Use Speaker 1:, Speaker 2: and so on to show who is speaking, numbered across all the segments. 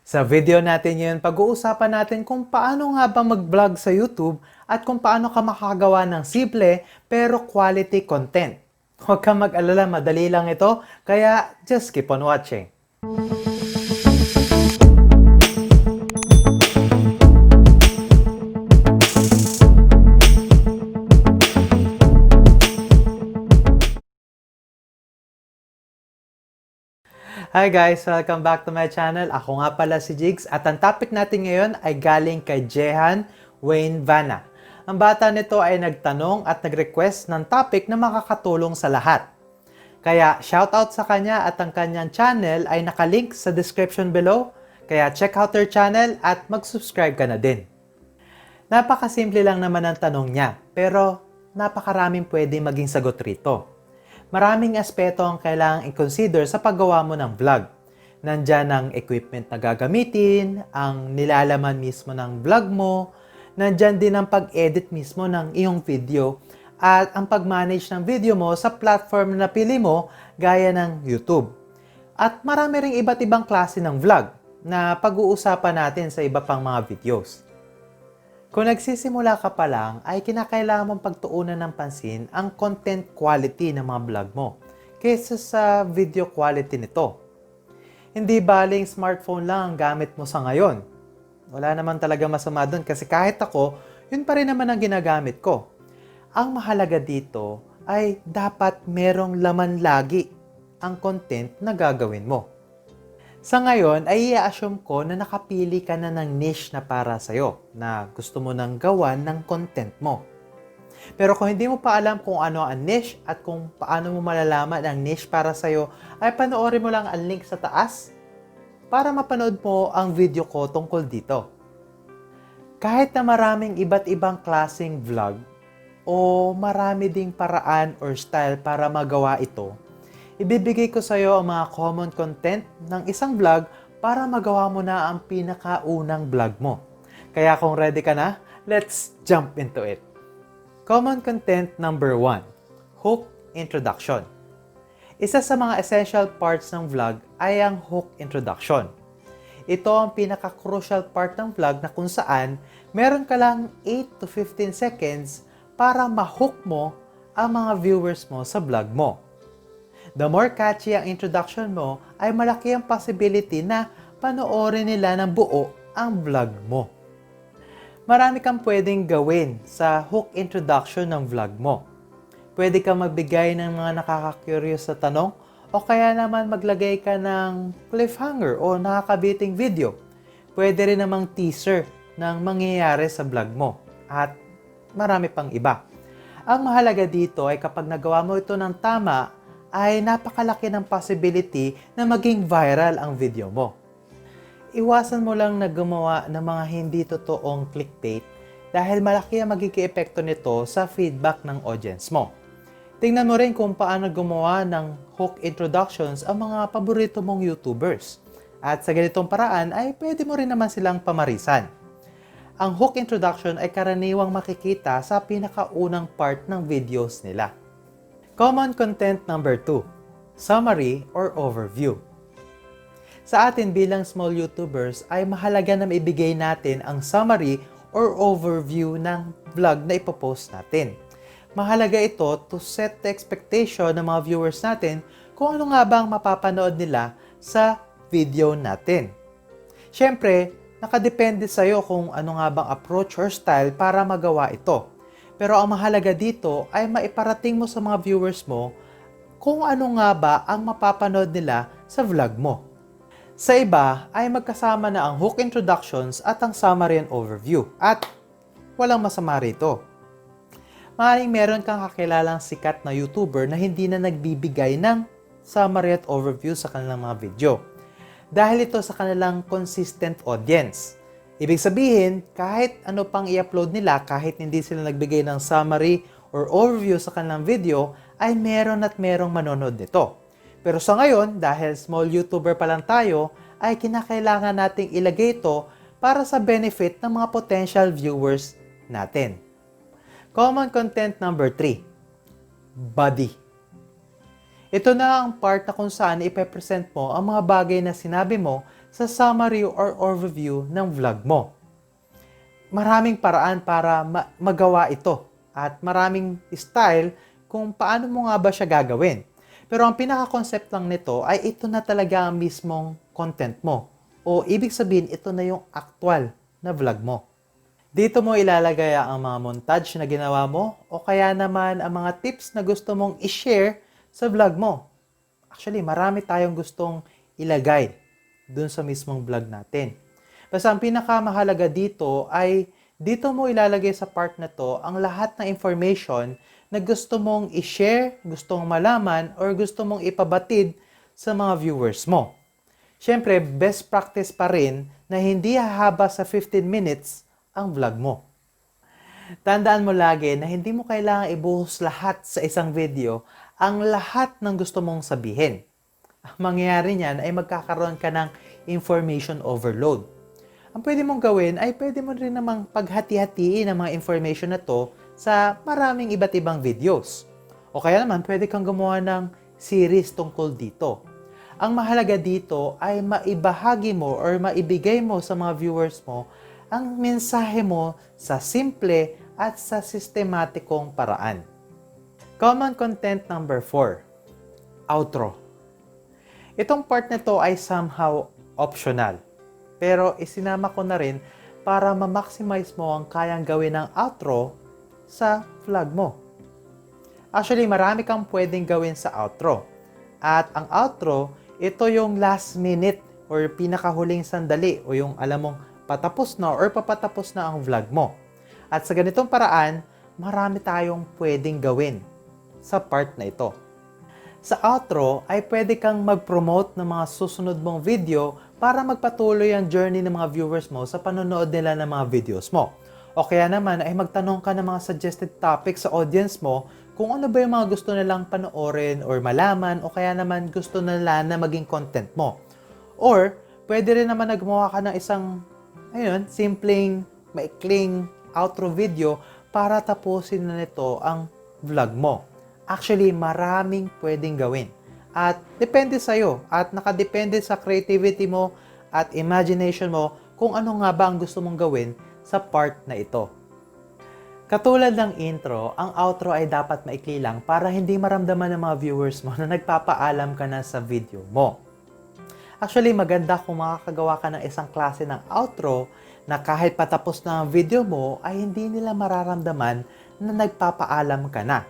Speaker 1: Sa video natin ngayon, pag-uusapan natin kung paano nga ba mag-vlog sa YouTube at kung paano ka makagawa ng simple pero quality content. Huwag kang mag-alala, madali lang ito, kaya just keep on watching. Hi guys! Welcome back to my channel. Ako nga pala si Jigs at ang topic natin ngayon ay galing kay Jehan Wayne Vana. Ang bata nito ay nagtanong at nag-request ng topic na makakatulong sa lahat. Kaya shoutout sa kanya at ang kanyang channel ay nakalink sa description below. Kaya check out her channel at mag-subscribe ka na din. Napakasimple lang naman ang tanong niya, pero napakaraming pwede maging sagot rito. Maraming aspeto ang kailangang i-consider sa paggawa mo ng vlog. Nandyan ang equipment na gagamitin, ang nilalaman mismo ng vlog mo, nandyan din ang pag-edit mismo ng iyong video, at ang pag-manage ng video mo sa platform na napili mo gaya ng YouTube. At marami ring iba't ibang klase ng vlog na pag-uusapan natin sa iba pang mga videos. Kung nagsisimula ka pa lang, ay kinakailangan mong pagtuunan ng pansin ang content quality ng mga vlog mo kaysa sa video quality nito. Hindi baling smartphone lang ang gamit mo sa ngayon. Wala naman talaga masama doon kasi kahit ako, yun pa rin naman ang ginagamit ko. Ang mahalaga dito ay dapat merong laman lagi ang content na gagawin mo. Sa ngayon, ay i-assume ko na nakapili ka na ng niche na para sa'yo, na gusto mo nang gawan ng content mo. Pero kung hindi mo pa alam kung ano ang niche at kung paano mo malalaman ang niche para sa'yo, ay panoorin mo lang ang link sa taas para mapanood mo ang video ko tungkol dito. Kahit na maraming iba't ibang klaseng vlog o marami ding paraan or style para magawa ito, ibibigay ko sa iyo ang mga common content ng isang vlog para magawa mo na ang pinakaunang vlog mo. Kaya kung ready ka na, let's jump into it. Common content number 1, hook introduction. Isa sa mga essential parts ng vlog ay ang hook introduction. Ito ang pinaka-crucial part ng vlog na kung saan meron ka lang 8 to 15 seconds para ma-hook mo ang mga viewers mo sa vlog mo. The more catchy ang introduction mo, ay malaki ang possibility na panoorin nila ng buo ang vlog mo. Marami kang pwedeng gawin sa hook introduction ng vlog mo. Pwede kang magbigay ng mga nakaka-curious na tanong o kaya naman maglagay ka ng cliffhanger o nakakabiting video. Pwede rin namang teaser ng mangyayari sa vlog mo at marami pang iba. Ang mahalaga dito ay kapag nagawa mo ito ng tama, ay napakalaki ng possibility na maging viral ang video mo. Iwasan mo lang na gumawa ng mga hindi totoong clickbait dahil malaki ang magiging epekto nito sa feedback ng audience mo. Tingnan mo rin kung paano gumawa ng hook introductions ang mga paborito mong YouTubers. At sa ganitong paraan ay pwede mo rin naman silang pamarisan. Ang hook introduction ay karaniwang makikita sa pinakaunang part ng videos nila. Common content number 2, summary or overview. Sa atin bilang small YouTubers ay mahalaga na maibigay natin ang summary or overview ng vlog na ipopost natin. Mahalaga ito to set the expectation ng mga viewers natin kung ano nga bang mapapanood nila sa video natin. Siyempre, nakadepende sa'yo kung ano nga bang approach or style para magawa ito. Pero ang mahalaga dito ay maiparating mo sa mga viewers mo kung ano nga ba ang mapapanood nila sa vlog mo. Sa iba ay magkasama na ang hook introductions at ang summary and overview at walang masama rito. Maaaring meron kang kakilalang sikat na YouTuber na hindi na nagbibigay ng summary at overview sa kanilang mga video dahil ito sa kanilang consistent audience. Ibig sabihin, kahit ano pang i-upload nila, kahit hindi sila nagbigay ng summary or overview sa kanilang video, ay meron at merong manonood nito. Pero sa ngayon, dahil small YouTuber pa lang tayo, ay kinakailangan nating ilagay ito para sa benefit ng mga potential viewers natin. Common content number 3, body. Ito na ang part na kung saan ipepresent mo ang mga bagay na sinabi mo sa summary or overview ng vlog mo. Maraming paraan para magawa ito at maraming style kung paano mo nga ba siya gagawin. Pero ang pinaka-concept lang nito ay ito na talaga ang mismong content mo. O ibig sabihin, ito na yung actual na vlog mo. Dito mo ilalagay ang mga montage na ginawa mo o kaya naman ang mga tips na gusto mong i-share sa vlog mo. Actually, marami tayong gustong ilagay dun sa mismong vlog natin. Basta ang pinakamahalaga dito ay dito mo ilalagay sa part na to ang lahat ng information na gusto mong i-share, gusto mong malaman, or gusto mong ipabatid sa mga viewers mo. Siyempre, best practice pa rin na hindi hahaba sa 15 minutes ang vlog mo. Tandaan mo lagi na hindi mo kailangan ibuhos lahat sa isang video ang lahat ng gusto mong sabihin. Ang mangyayari niyan ay magkakaroon ka ng information overload. Ang pwede mong gawin ay pwede mo rin namang paghati-hatiin ang mga information na to sa maraming iba't ibang videos. O kaya naman pwede kang gumawa ng series tungkol dito. Ang mahalaga dito ay maibahagi mo or maibigay mo sa mga viewers mo ang mensahe mo sa simple at sa sistematikong paraan. Common content number 4, outro. Itong part na to ay somehow optional. Pero isinama ko na rin para ma-maximize mo ang kayang gawin ng outro sa vlog mo. Actually, marami kang pwedeng gawin sa outro. At ang outro, ito yung last minute or pinakahuling sandali o yung alam mong patapos na or papatapos na ang vlog mo. At sa ganitong paraan, marami tayong pwedeng gawin sa part na ito. Sa outro ay pwede kang mag-promote ng mga susunod mong video para magpatuloy ang journey ng mga viewers mo sa panonood nila ng mga videos mo. O kaya naman ay magtanong ka ng mga suggested topics sa audience mo kung ano ba yung mga gusto nilang panoorin or malaman o kaya naman gusto nila na maging content mo. Or pwede rin naman na gumawa ka ng isang simpleng, maikling outro video para tapusin na nito ang vlog mo. Actually, maraming pwedeng gawin. At depende sa'yo at nakadepende sa creativity mo at imagination mo kung ano nga ba ang gusto mong gawin sa part na ito. Katulad ng intro, ang outro ay dapat maikli lang para hindi maramdaman ng mga viewers mo na nagpapaalam ka na sa video mo. Actually, maganda kung makakagawa ka ng isang klase ng outro na kahit patapos na ang video mo ay hindi nila mararamdaman na nagpapaalam ka na.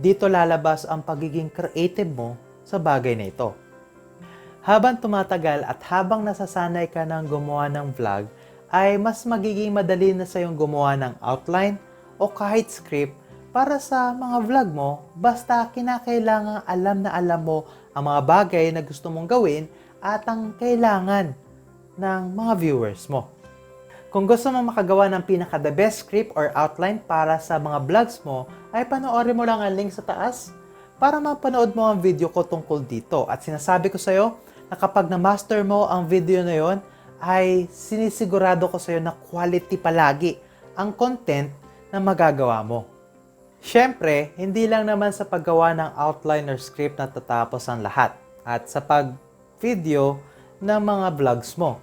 Speaker 1: Dito lalabas ang pagiging creative mo sa bagay na ito. Habang tumatagal at habang nasasanay ka ng gumawa ng vlog, ay mas magiging madali na sa iyong gumawa ng outline o kahit script para sa mga vlog mo basta kinakailangan alam na alam mo ang mga bagay na gusto mong gawin at ang kailangan ng mga viewers mo. Kung gusto mong makagawa ng pinaka-the best script or outline para sa mga vlogs mo, ay panoorin mo lang ang link sa taas para mapanood mo ang video ko tungkol dito. At sinasabi ko sa'yo na kapag na-master mo ang video na yon, ay sinisigurado ko sa'yo na quality palagi ang content na magagawa mo. Siyempre, hindi lang naman sa paggawa ng outline or script na tatapos ang lahat. At sa pag-video ng mga vlogs mo.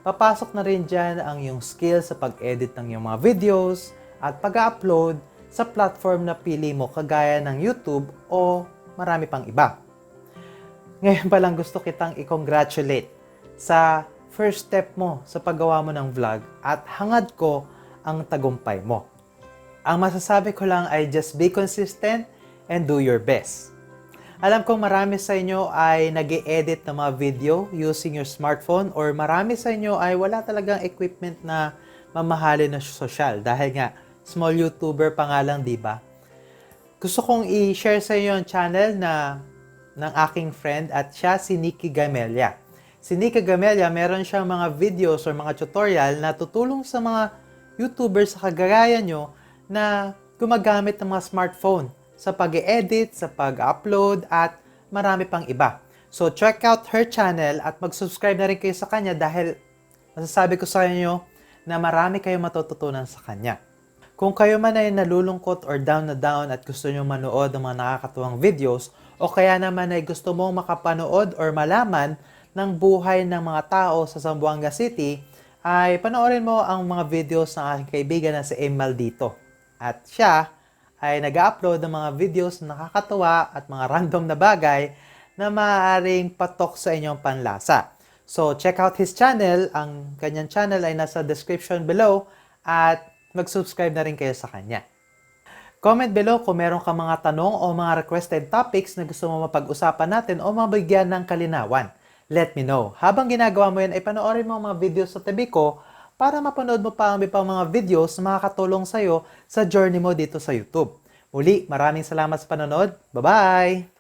Speaker 1: Papasok na rin dyan ang iyong skill sa pag-edit ng iyong mga videos at pag-upload sa platform na pili mo kagaya ng YouTube o marami pang iba. Ngayon pa lang gusto kitang i-congratulate sa first step mo sa paggawa mo ng vlog at hangad ko ang tagumpay mo. Ang masasabi ko lang ay just be consistent and do your best. Alam kong marami sa inyo ay nag-e-edit ng mga video using your smartphone or marami sa inyo ay wala talagang equipment na mamahalin na social dahil nga small YouTuber pa nga lang, di ba? Gusto kong i-share sa inyo ang channel ng aking friend at siya si Nikki Gamelia. Si Nikki Gamelia, meron siyang mga videos or mga tutorial na tutulong sa mga YouTubers sa kagaya nyo na gumagamit ng mga smartphone sa pag-edit, sa pag-upload, at marami pang iba. So, check out her channel at mag-subscribe na rin kayo sa kanya dahil masasabi ko sa inyo na marami kayong matututunan sa kanya. Kung kayo man ay nalulungkot or down na down at gusto nyo manood ng mga nakakatuwang videos o kaya naman ay gusto mong makapanood or malaman ng buhay ng mga tao sa Zamboanga City, ay panoorin mo ang mga videos ng aking kaibigan na si Emal dito. At siya ay nag-upload ng mga videos na nakakatuwa at mga random na bagay na maaaring patok sa inyong panlasa. So, check out his channel. Ang kanyang channel ay nasa description below at mag-subscribe na rin kayo sa kanya. Comment below kung meron ka mga tanong o mga requested topics na gusto mo mapag-usapan natin o mabigyan ng kalinawan. Let me know. Habang ginagawa mo yan, ay panoorin mo ang mga videos sa tabi ko para mapanood mo pa ang iba pang mga videos na makakatulong sa'yo sa journey mo dito sa YouTube. Muli, maraming salamat sa panonood. Bye-bye!